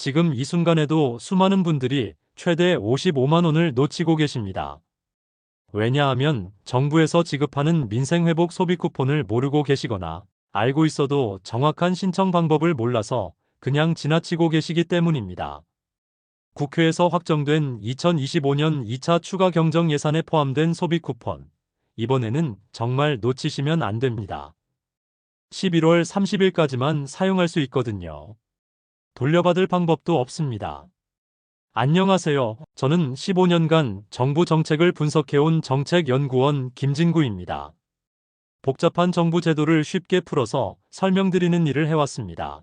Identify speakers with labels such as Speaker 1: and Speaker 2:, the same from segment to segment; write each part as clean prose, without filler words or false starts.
Speaker 1: 지금 이 순간에도 수많은 분들이 최대 55만 원을 놓치고 계십니다. 왜냐하면 정부에서 지급하는 민생회복 소비 쿠폰을 모르고 계시거나 알고 있어도 정확한 신청 방법을 몰라서 그냥 지나치고 계시기 때문입니다. 국회에서 확정된 2025년 2차 추가 경정 예산에 포함된 소비 쿠폰. 이번에는 정말 놓치시면 안 됩니다. 11월 30일까지만 사용할 수 있거든요. 돌려받을 방법도 없습니다. 안녕하세요. 저는 15년간 정부 정책을 분석해온 정책연구원 김진구입니다. 복잡한 정부 제도를 쉽게 풀어서 설명드리는 일을 해왔습니다.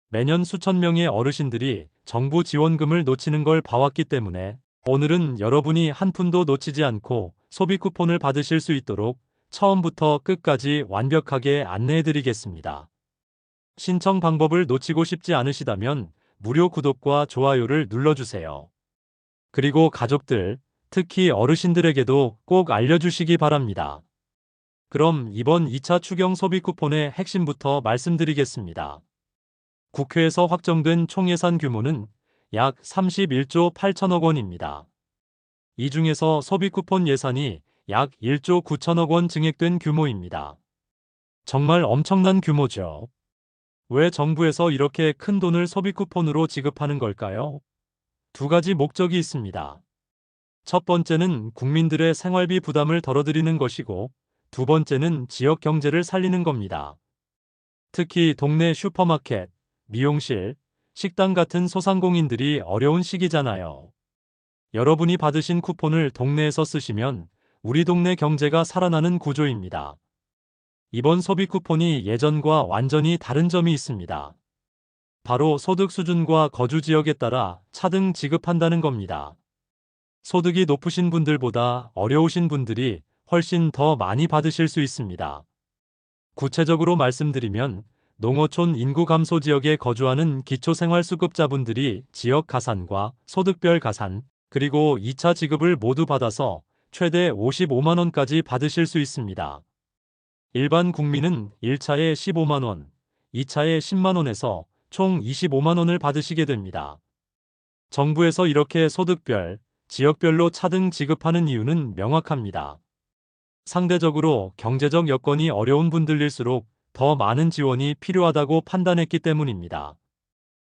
Speaker 1: 매년 수천 명의 어르신들이 정부 지원금을 놓치는 걸 봐왔기 때문에 오늘은 여러분이 한 푼도 놓치지 않고 소비 쿠폰을 받으실 수 있도록 처음부터 끝까지 완벽하게 안내해드리겠습니다. 신청 방법을 놓치고 싶지 않으시다면 무료 구독과 좋아요를 눌러주세요. 그리고 가족들, 특히 어르신들에게도 꼭 알려주시기 바랍니다. 그럼 이번 2차 추경 소비 쿠폰의 핵심부터 말씀드리겠습니다. 국회에서 확정된 총 예산 규모는 약 31조 8천억 원입니다. 이 중에서 소비 쿠폰 예산이 약 1조 9천억 원 증액된 규모입니다. 정말 엄청난 규모죠. 왜 정부에서 이렇게 큰 돈을 소비 쿠폰으로 지급하는 걸까요? 두 가지 목적이 있습니다. 첫 번째는 국민들의 생활비 부담을 덜어드리는 것이고, 두 번째는 지역 경제를 살리는 겁니다. 특히 동네 슈퍼마켓, 미용실, 식당 같은 소상공인들이 어려운 시기잖아요. 여러분이 받으신 쿠폰을 동네에서 쓰시면 우리 동네 경제가 살아나는 구조입니다. 이번 소비 쿠폰이 예전과 완전히 다른 점이 있습니다. 바로 소득 수준과 거주 지역에 따라 차등 지급한다는 겁니다. 소득이 높으신 분들보다 어려우신 분들이 훨씬 더 많이 받으실 수 있습니다. 구체적으로 말씀드리면 농어촌 인구 감소 지역에 거주하는 기초생활수급자분들이 지역 가산과 소득별 가산, 그리고 2차 지급을 모두 받아서 최대 55만 원까지 받으실 수 있습니다. 일반 국민은 1차에 15만 원, 2차에 10만 원에서 총 25만 원을 받으시게 됩니다. 정부에서 이렇게 소득별, 지역별로 차등 지급하는 이유는 명확합니다. 상대적으로 경제적 여건이 어려운 분들일수록 더 많은 지원이 필요하다고 판단했기 때문입니다.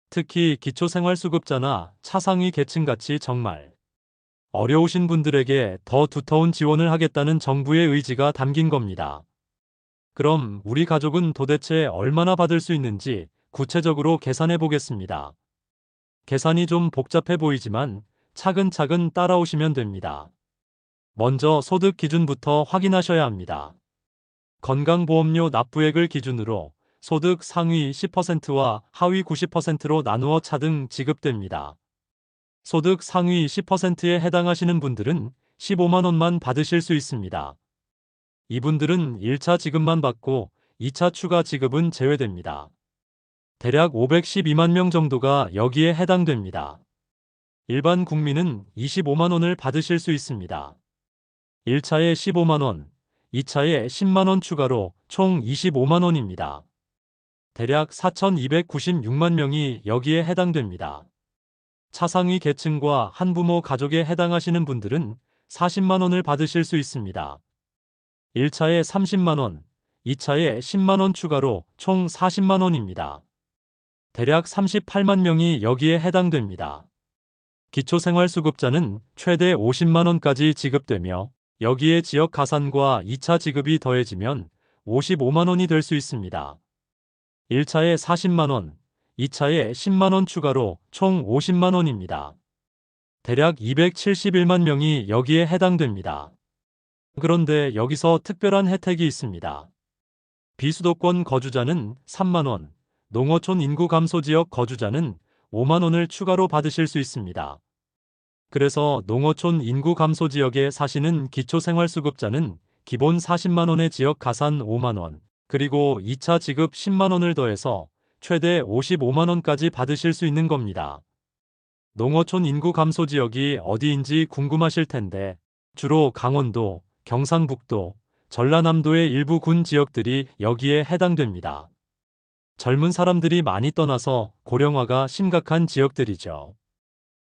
Speaker 1: 특히 기초생활수급자나 차상위 계층같이 정말 어려우신 분들에게 더 두터운 지원을 하겠다는 정부의 의지가 담긴 겁니다. 그럼 우리 가족은 도대체 얼마나 받을 수 있는지 구체적으로 계산해 보겠습니다. 계산이 좀 복잡해 보이지만 차근차근 따라오시면 됩니다. 먼저 소득 기준부터 확인하셔야 합니다. 건강보험료 납부액을 기준으로 소득 상위 10%와 하위 90%로 나누어 차등 지급됩니다. 소득 상위 10%에 해당하시는 분들은 15만 원만 받으실 수 있습니다. 이분들은 1차 지급만 받고 2차 추가 지급은 제외됩니다. 대략 512만 명 정도가 여기에 해당됩니다. 일반 국민은 25만 원을 받으실 수 있습니다. 1차에 15만 원, 2차에 10만 원 추가로 총 25만 원입니다. 대략 4,296만 명이 여기에 해당됩니다. 차상위 계층과 한부모 가족에 해당하시는 분들은 40만 원을 받으실 수 있습니다. 1차에 30만 원, 2차에 10만 원 추가로 총 40만 원입니다. 대략 38만 명이 여기에 해당됩니다. 기초생활수급자는 최대 50만 원까지 지급되며 여기에 지역 가산과 2차 지급이 더해지면 55만 원이 될 수 있습니다. 1차에 40만 원, 2차에 10만 원 추가로 총 50만 원입니다. 대략 271만 명이 여기에 해당됩니다. 그런데 여기서 특별한 혜택이 있습니다. 비수도권 거주자는 3만 원, 농어촌 인구 감소 지역 거주자는 5만 원을 추가로 받으실 수 있습니다. 그래서 농어촌 인구 감소 지역에 사시는 기초생활수급자는 기본 40만 원의 지역 가산 5만 원, 그리고 2차 지급 10만 원을 더해서 최대 55만 원까지 받으실 수 있는 겁니다. 농어촌 인구 감소 지역이 어디인지 궁금하실 텐데 주로 강원도, 경상북도, 전라남도의 일부 군 지역들이 여기에 해당됩니다. 젊은 사람들이 많이 떠나서 고령화가 심각한 지역들이죠.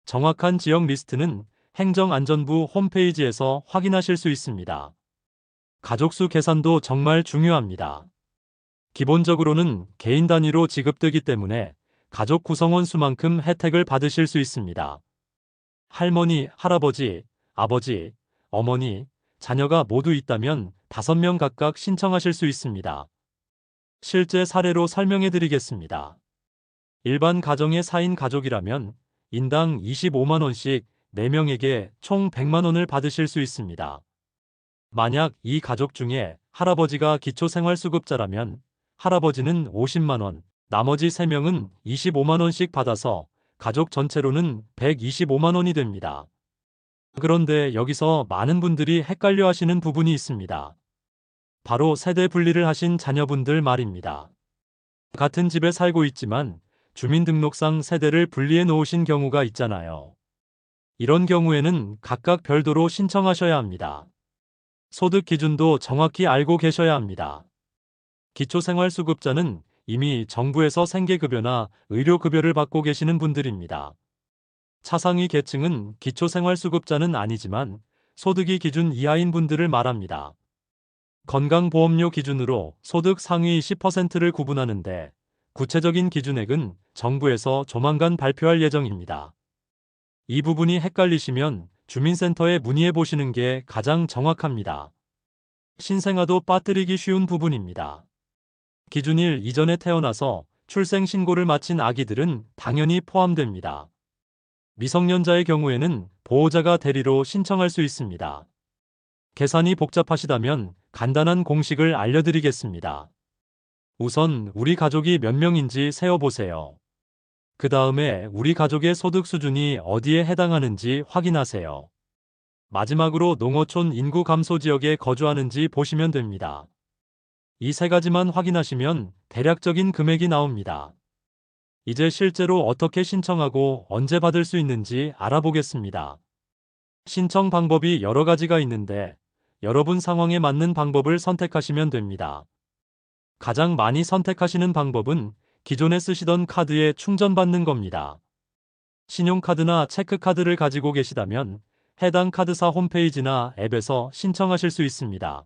Speaker 1: 정확한 지역 리스트는 행정안전부 홈페이지에서 확인하실 수 있습니다. 가족수 계산도 정말 중요합니다. 기본적으로는 개인 단위로 지급되기 때문에 가족 구성원 수만큼 혜택을 받으실 수 있습니다. 할머니, 할아버지, 아버지, 어머니, 자녀가 모두 있다면 5명 각각 신청하실 수 있습니다. 실제 사례로 설명해 드리겠습니다. 일반 가정의 4인 가족이라면 인당 25만 원씩 4명에게 총 100만 원을 받으실 수 있습니다. 만약 이 가족 중에 할아버지가 기초생활수급자라면 할아버지는 50만 원, 나머지 3명은 25만 원씩 받아서 가족 전체로는 125만 원이 됩니다. 그런데 여기서 많은 분들이 헷갈려 하시는 부분이 있습니다. 바로 세대 분리를 하신 자녀분들 말입니다. 같은 집에 살고 있지만 주민등록상 세대를 분리해 놓으신 경우가 있잖아요. 이런 경우에는 각각 별도로 신청하셔야 합니다. 소득 기준도 정확히 알고 계셔야 합니다. 기초생활수급자는 이미 정부에서 생계급여나 의료급여를 받고 계시는 분들입니다. 차상위 계층은 기초생활수급자는 아니지만 소득이 기준 이하인 분들을 말합니다. 건강보험료 기준으로 소득 상위 10%를 구분하는데 구체적인 기준액은 정부에서 조만간 발표할 예정입니다. 이 부분이 헷갈리시면 주민센터에 문의해 보시는 게 가장 정확합니다. 신생아도 빠뜨리기 쉬운 부분입니다. 기준일 이전에 태어나서 출생신고를 마친 아기들은 당연히 포함됩니다. 미성년자의 경우에는 보호자가 대리로 신청할 수 있습니다. 계산이 복잡하시다면 간단한 공식을 알려드리겠습니다. 우선 우리 가족이 몇 명인지 세어보세요. 그 다음에 우리 가족의 소득 수준이 어디에 해당하는지 확인하세요. 마지막으로 농어촌 인구 감소 지역에 거주하는지 보시면 됩니다. 이 3가지만 확인하시면 대략적인 금액이 나옵니다. 이제 실제로 어떻게 신청하고 언제 받을 수 있는지 알아보겠습니다. 신청 방법이 여러 가지가 있는데 여러분 상황에 맞는 방법을 선택하시면 됩니다. 가장 많이 선택하시는 방법은 기존에 쓰시던 카드에 충전받는 겁니다. 신용카드나 체크카드를 가지고 계시다면 해당 카드사 홈페이지나 앱에서 신청하실 수 있습니다.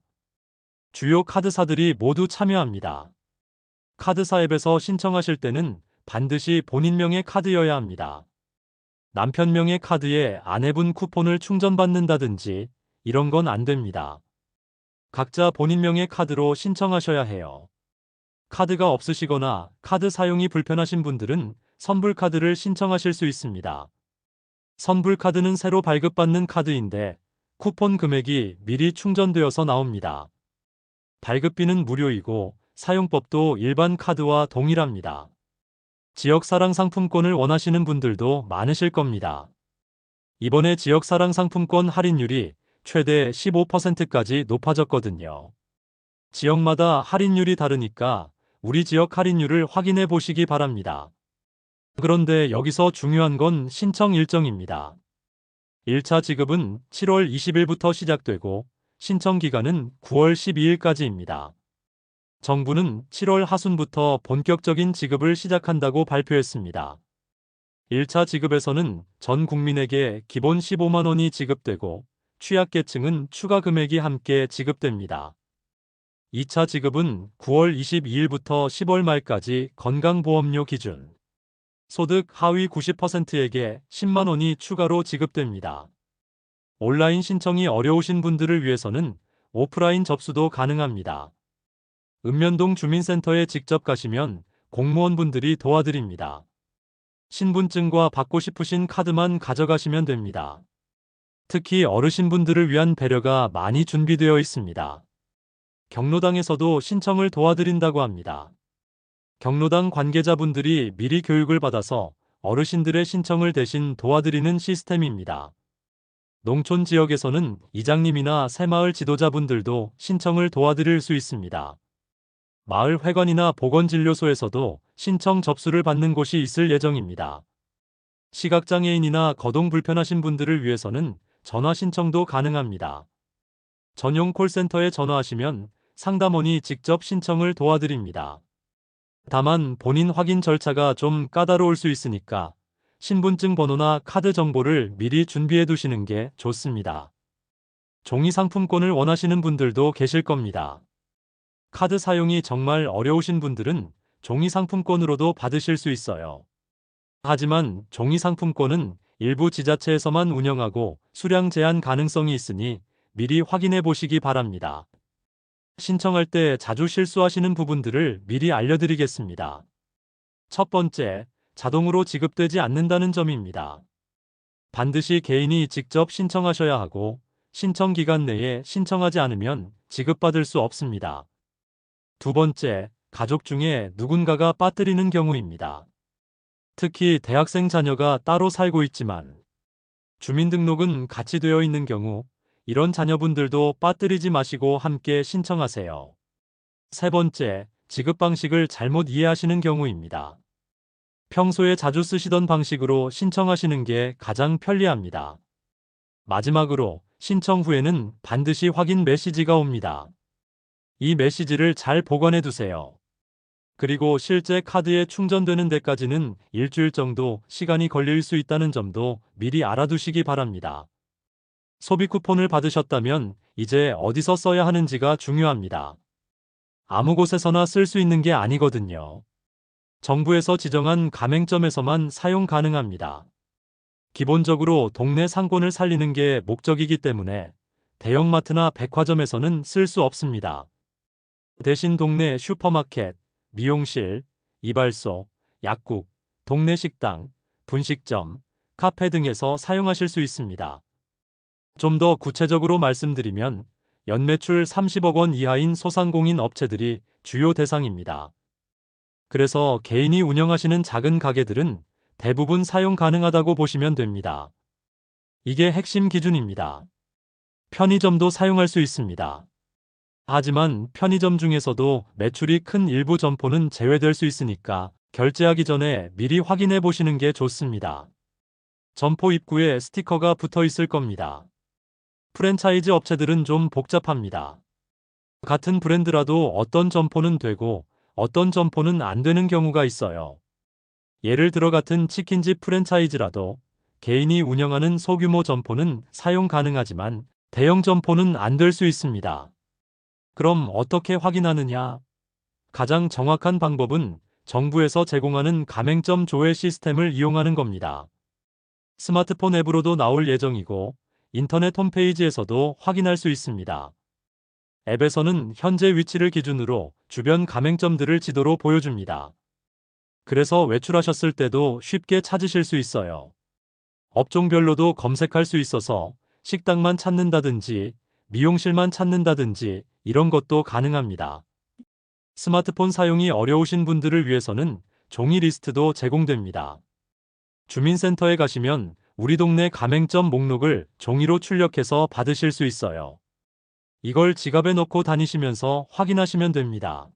Speaker 1: 주요 카드사들이 모두 참여합니다. 카드사 앱에서 신청하실 때는 반드시 본인 명의 카드여야 합니다. 남편 명의 카드에 아내분 쿠폰을 충전받는다든지 이런 건 안 됩니다. 각자 본인 명의 카드로 신청하셔야 해요. 카드가 없으시거나 카드 사용이 불편하신 분들은 선불카드를 신청하실 수 있습니다. 선불카드는 새로 발급받는 카드인데 쿠폰 금액이 미리 충전되어서 나옵니다. 발급비는 무료이고 사용법도 일반 카드와 동일합니다. 지역사랑 상품권을 원하시는 분들도 많으실 겁니다. 이번에 지역사랑 상품권 할인율이 최대 15%까지 높아졌거든요. 지역마다 할인율이 다르니까 우리 지역 할인율을 확인해 보시기 바랍니다. 그런데 여기서 중요한 건 신청 일정입니다. 1차 지급은 7월 20일부터 시작되고 신청 기간은 9월 12일까지입니다. 정부는 7월 하순부터 본격적인 지급을 시작한다고 발표했습니다. 1차 지급에서는 전 국민에게 기본 15만 원이 지급되고 취약계층은 추가 금액이 함께 지급됩니다. 2차 지급은 9월 22일부터 10월 말까지 건강보험료 기준 소득 하위 90%에게 10만 원이 추가로 지급됩니다. 온라인 신청이 어려우신 분들을 위해서는 오프라인 접수도 가능합니다. 읍면동 주민센터에 직접 가시면 공무원분들이 도와드립니다. 신분증과 받고 싶으신 카드만 가져가시면 됩니다. 특히 어르신분들을 위한 배려가 많이 준비되어 있습니다. 경로당에서도 신청을 도와드린다고 합니다. 경로당 관계자분들이 미리 교육을 받아서 어르신들의 신청을 대신 도와드리는 시스템입니다. 농촌 지역에서는 이장님이나 새마을 지도자분들도 신청을 도와드릴 수 있습니다. 마을 회관이나 보건진료소에서도 신청 접수를 받는 곳이 있을 예정입니다. 시각장애인이나 거동 불편하신 분들을 위해서는 전화 신청도 가능합니다. 전용 콜센터에 전화하시면 상담원이 직접 신청을 도와드립니다. 다만 본인 확인 절차가 좀 까다로울 수 있으니까 신분증 번호나 카드 정보를 미리 준비해 두시는 게 좋습니다. 종이 상품권을 원하시는 분들도 계실 겁니다. 카드 사용이 정말 어려우신 분들은 종이 상품권으로도 받으실 수 있어요. 하지만 종이 상품권은 일부 지자체에서만 운영하고 수량 제한 가능성이 있으니 미리 확인해 보시기 바랍니다. 신청할 때 자주 실수하시는 부분들을 미리 알려드리겠습니다. 첫 번째, 자동으로 지급되지 않는다는 점입니다. 반드시 개인이 직접 신청하셔야 하고 신청 기간 내에 신청하지 않으면 지급받을 수 없습니다. 두 번째, 가족 중에 누군가가 빠뜨리는 경우입니다. 특히 대학생 자녀가 따로 살고 있지만 주민등록은 같이 되어 있는 경우 이런 자녀분들도 빠뜨리지 마시고 함께 신청하세요. 세 번째, 지급 방식을 잘못 이해하시는 경우입니다. 평소에 자주 쓰시던 방식으로 신청하시는 게 가장 편리합니다. 마지막으로 신청 후에는 반드시 확인 메시지가 옵니다. 이 메시지를 잘 보관해 두세요. 그리고 실제 카드에 충전되는 데까지는 일주일 정도 시간이 걸릴 수 있다는 점도 미리 알아두시기 바랍니다. 소비 쿠폰을 받으셨다면 이제 어디서 써야 하는지가 중요합니다. 아무 곳에서나 쓸 수 있는 게 아니거든요. 정부에서 지정한 가맹점에서만 사용 가능합니다. 기본적으로 동네 상권을 살리는 게 목적이기 때문에 대형마트나 백화점에서는 쓸 수 없습니다. 대신 동네 슈퍼마켓, 미용실, 이발소, 약국, 동네 식당, 분식점, 카페 등에서 사용하실 수 있습니다. 좀 더 구체적으로 말씀드리면 연매출 30억 원 이하인 소상공인 업체들이 주요 대상입니다. 그래서 개인이 운영하시는 작은 가게들은 대부분 사용 가능하다고 보시면 됩니다. 이게 핵심 기준입니다. 편의점도 사용할 수 있습니다. 하지만 편의점 중에서도 매출이 큰 일부 점포는 제외될 수 있으니까 결제하기 전에 미리 확인해 보시는 게 좋습니다. 점포 입구에 스티커가 붙어 있을 겁니다. 프랜차이즈 업체들은 좀 복잡합니다. 같은 브랜드라도 어떤 점포는 되고 어떤 점포는 안 되는 경우가 있어요. 예를 들어 같은 치킨집 프랜차이즈라도 개인이 운영하는 소규모 점포는 사용 가능하지만 대형 점포는 안 될 수 있습니다. 그럼 어떻게 확인하느냐? 가장 정확한 방법은 정부에서 제공하는 가맹점 조회 시스템을 이용하는 겁니다. 스마트폰 앱으로도 나올 예정이고 인터넷 홈페이지에서도 확인할 수 있습니다. 앱에서는 현재 위치를 기준으로 주변 가맹점들을 지도로 보여줍니다. 그래서 외출하셨을 때도 쉽게 찾으실 수 있어요. 업종별로도 검색할 수 있어서 식당만 찾는다든지 미용실만 찾는다든지 이런 것도 가능합니다. 스마트폰 사용이 어려우신 분들을 위해서는 종이 리스트도 제공됩니다. 주민센터에 가시면 우리 동네 가맹점 목록을 종이로 출력해서 받으실 수 있어요. 이걸 지갑에 넣고 다니시면서 확인하시면 됩니다.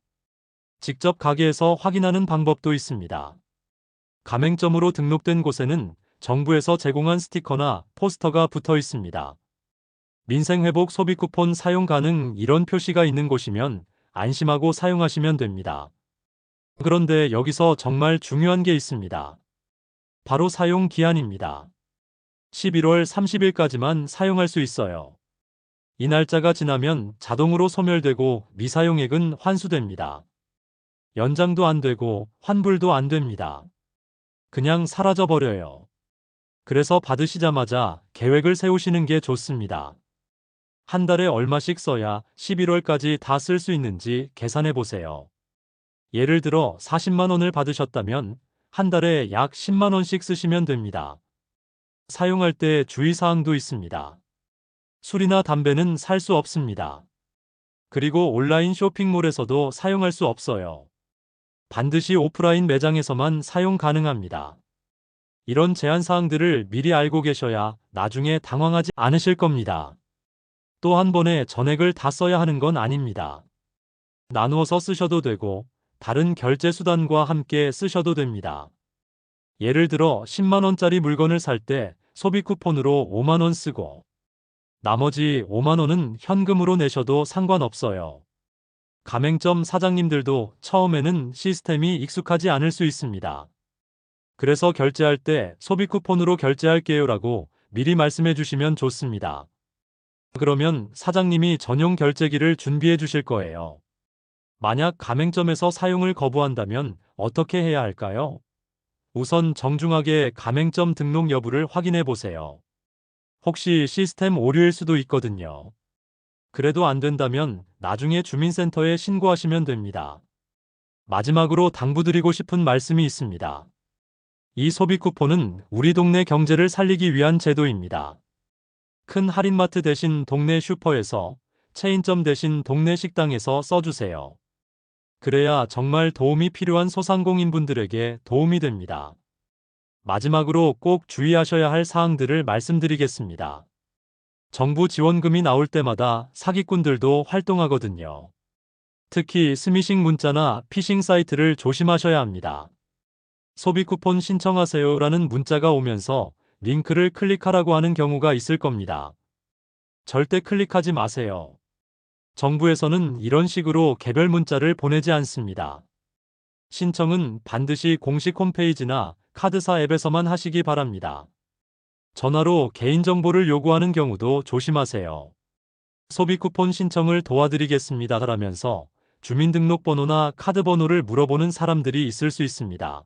Speaker 1: 직접 가게에서 확인하는 방법도 있습니다. 가맹점으로 등록된 곳에는 정부에서 제공한 스티커나 포스터가 붙어 있습니다. 민생회복 소비 쿠폰 사용 가능 이런 표시가 있는 곳이면 안심하고 사용하시면 됩니다. 그런데 여기서 정말 중요한 게 있습니다. 바로 사용 기한입니다. 11월 30일까지만 사용할 수 있어요. 이 날짜가 지나면 자동으로 소멸되고 미사용액은 환수됩니다. 연장도 안 되고 환불도 안 됩니다. 그냥 사라져버려요. 그래서 받으시자마자 계획을 세우시는 게 좋습니다. 한 달에 얼마씩 써야 11월까지 다 쓸 수 있는지 계산해 보세요. 예를 들어 40만 원을 받으셨다면 한 달에 약 10만 원씩 쓰시면 됩니다. 사용할 때 주의사항도 있습니다. 술이나 담배는 살 수 없습니다. 그리고 온라인 쇼핑몰에서도 사용할 수 없어요. 반드시 오프라인 매장에서만 사용 가능합니다. 이런 제한사항들을 미리 알고 계셔야 나중에 당황하지 않으실 겁니다. 또 한 번에 전액을 다 써야 하는 건 아닙니다. 나누어서 쓰셔도 되고 다른 결제 수단과 함께 쓰셔도 됩니다. 예를 들어 10만 원짜리 물건을 살 때 소비 쿠폰으로 5만 원 쓰고 나머지 5만 원은 현금으로 내셔도 상관없어요. 가맹점 사장님들도 처음에는 시스템이 익숙하지 않을 수 있습니다. 그래서 결제할 때 소비 쿠폰으로 결제할게요라고 미리 말씀해 주시면 좋습니다. 그러면 사장님이 전용 결제기를 준비해 주실 거예요. 만약 가맹점에서 사용을 거부한다면 어떻게 해야 할까요? 우선 정중하게 가맹점 등록 여부를 확인해 보세요. 혹시 시스템 오류일 수도 있거든요. 그래도 안 된다면 나중에 주민센터에 신고하시면 됩니다. 마지막으로 당부드리고 싶은 말씀이 있습니다. 이 소비 쿠폰은 우리 동네 경제를 살리기 위한 제도입니다. 큰 할인마트 대신 동네 슈퍼에서, 체인점 대신 동네 식당에서 써주세요. 그래야 정말 도움이 필요한 소상공인분들에게 도움이 됩니다. 마지막으로 꼭 주의하셔야 할 사항들을 말씀드리겠습니다. 정부 지원금이 나올 때마다 사기꾼들도 활동하거든요. 특히 스미싱 문자나 피싱 사이트를 조심하셔야 합니다. 소비 쿠폰 신청하세요라는 문자가 오면서 링크를 클릭하라고 하는 경우가 있을 겁니다. 절대 클릭하지 마세요. 정부에서는 이런 식으로 개별 문자를 보내지 않습니다. 신청은 반드시 공식 홈페이지나 카드사 앱에서만 하시기 바랍니다. 전화로 개인정보를 요구하는 경우도 조심하세요. 소비 쿠폰 신청을 도와드리겠습니다 하면서 주민등록번호나 카드번호를 물어보는 사람들이 있을 수 있습니다.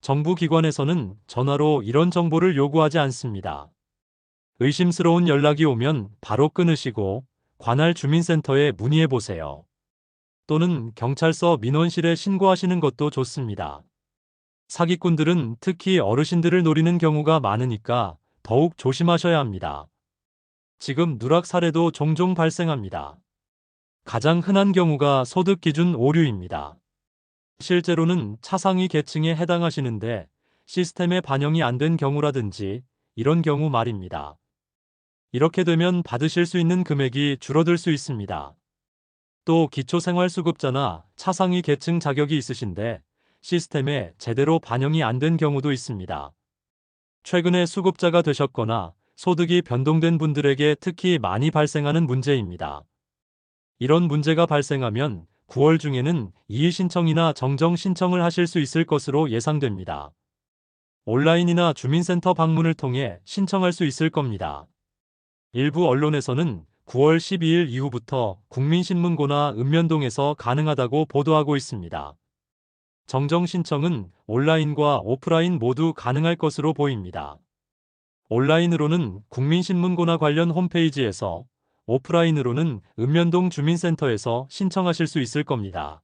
Speaker 1: 정부 기관에서는 전화로 이런 정보를 요구하지 않습니다. 의심스러운 연락이 오면 바로 끊으시고 관할 주민센터에 문의해 보세요. 또는 경찰서 민원실에 신고하시는 것도 좋습니다. 사기꾼들은 특히 어르신들을 노리는 경우가 많으니까 더욱 조심하셔야 합니다. 지금 누락 사례도 종종 발생합니다. 가장 흔한 경우가 소득 기준 오류입니다. 실제로는 차상위 계층에 해당하시는데 시스템에 반영이 안 된 경우라든지 이런 경우 말입니다. 이렇게 되면 받으실 수 있는 금액이 줄어들 수 있습니다. 또 기초생활수급자나 차상위 계층 자격이 있으신데 시스템에 제대로 반영이 안 된 경우도 있습니다. 최근에 수급자가 되셨거나 소득이 변동된 분들에게 특히 많이 발생하는 문제입니다. 이런 문제가 발생하면 9월 중에는 이의 신청이나 정정 신청을 하실 수 있을 것으로 예상됩니다. 온라인이나 주민센터 방문을 통해 신청할 수 있을 겁니다. 일부 언론에서는 9월 12일 이후부터 국민신문고나 읍면동에서 가능하다고 보도하고 있습니다. 정정 신청은 온라인과 오프라인 모두 가능할 것으로 보입니다. 온라인으로는 국민신문고나 관련 홈페이지에서, 오프라인으로는 읍면동 주민센터에서 신청하실 수 있을 겁니다.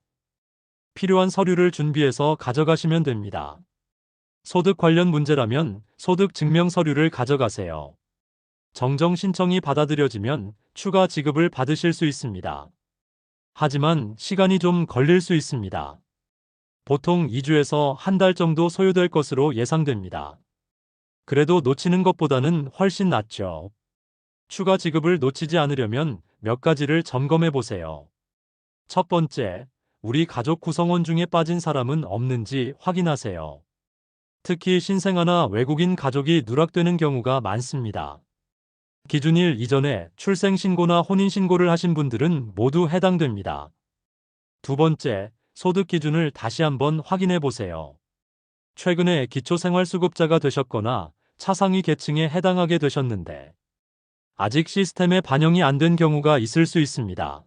Speaker 1: 필요한 서류를 준비해서 가져가시면 됩니다. 소득 관련 문제라면 소득 증명 서류를 가져가세요. 정정 신청이 받아들여지면 추가 지급을 받으실 수 있습니다. 하지만 시간이 좀 걸릴 수 있습니다. 보통 2주에서 한 달 정도 소요될 것으로 예상됩니다. 그래도 놓치는 것보다는 훨씬 낫죠. 추가 지급을 놓치지 않으려면 몇 가지를 점검해 보세요. 첫 번째, 우리 가족 구성원 중에 빠진 사람은 없는지 확인하세요. 특히 신생아나 외국인 가족이 누락되는 경우가 많습니다. 기준일 이전에 출생신고나 혼인신고를 하신 분들은 모두 해당됩니다. 두 번째, 소득 기준을 다시 한번 확인해 보세요. 최근에 기초생활수급자가 되셨거나 차상위 계층에 해당하게 되셨는데 아직 시스템에 반영이 안 된 경우가 있을 수 있습니다.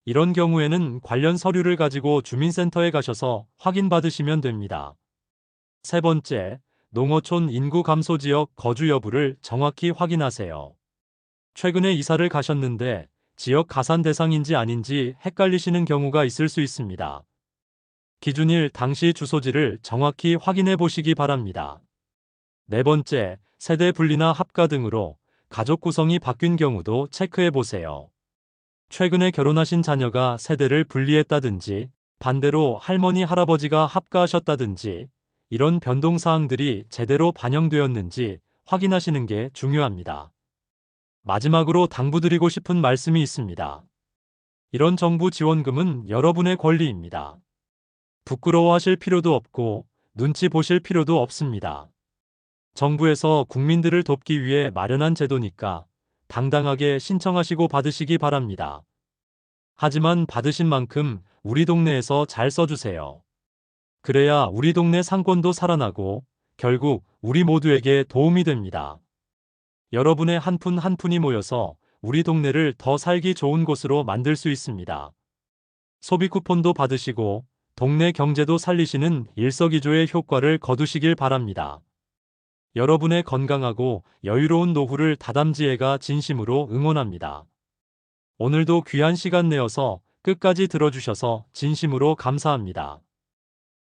Speaker 1: 이런 경우에는 관련 서류를 가지고 주민센터에 가셔서 확인받으시면 됩니다. 세 번째, 농어촌 인구 감소 지역 거주 여부를 정확히 확인하세요. 최근에 이사를 가셨는데 지역 가산 대상인지 아닌지 헷갈리시는 경우가 있을 수 있습니다. 기준일 당시 주소지를 정확히 확인해 보시기 바랍니다. 네 번째, 세대 분리나 합가 등으로 가족 구성이 바뀐 경우도 체크해 보세요. 최근에 결혼하신 자녀가 세대를 분리했다든지 반대로 할머니, 할아버지가 합가하셨다든지 이런 변동사항들이 제대로 반영되었는지 확인하시는 게 중요합니다. 마지막으로 당부드리고 싶은 말씀이 있습니다. 이런 정부 지원금은 여러분의 권리입니다. 부끄러워하실 필요도 없고 눈치 보실 필요도 없습니다. 정부에서 국민들을 돕기 위해 마련한 제도니까 당당하게 신청하시고 받으시기 바랍니다. 하지만 받으신 만큼 우리 동네에서 잘 써주세요. 그래야 우리 동네 상권도 살아나고 결국 우리 모두에게 도움이 됩니다. 여러분의 한 푼 한 푼이 모여서 우리 동네를 더 살기 좋은 곳으로 만들 수 있습니다. 소비 쿠폰도 받으시고 동네 경제도 살리시는 일석이조의 효과를 거두시길 바랍니다. 여러분의 건강하고 여유로운 노후를 다담지혜가 진심으로 응원합니다. 오늘도 귀한 시간 내어서 끝까지 들어주셔서 진심으로 감사합니다.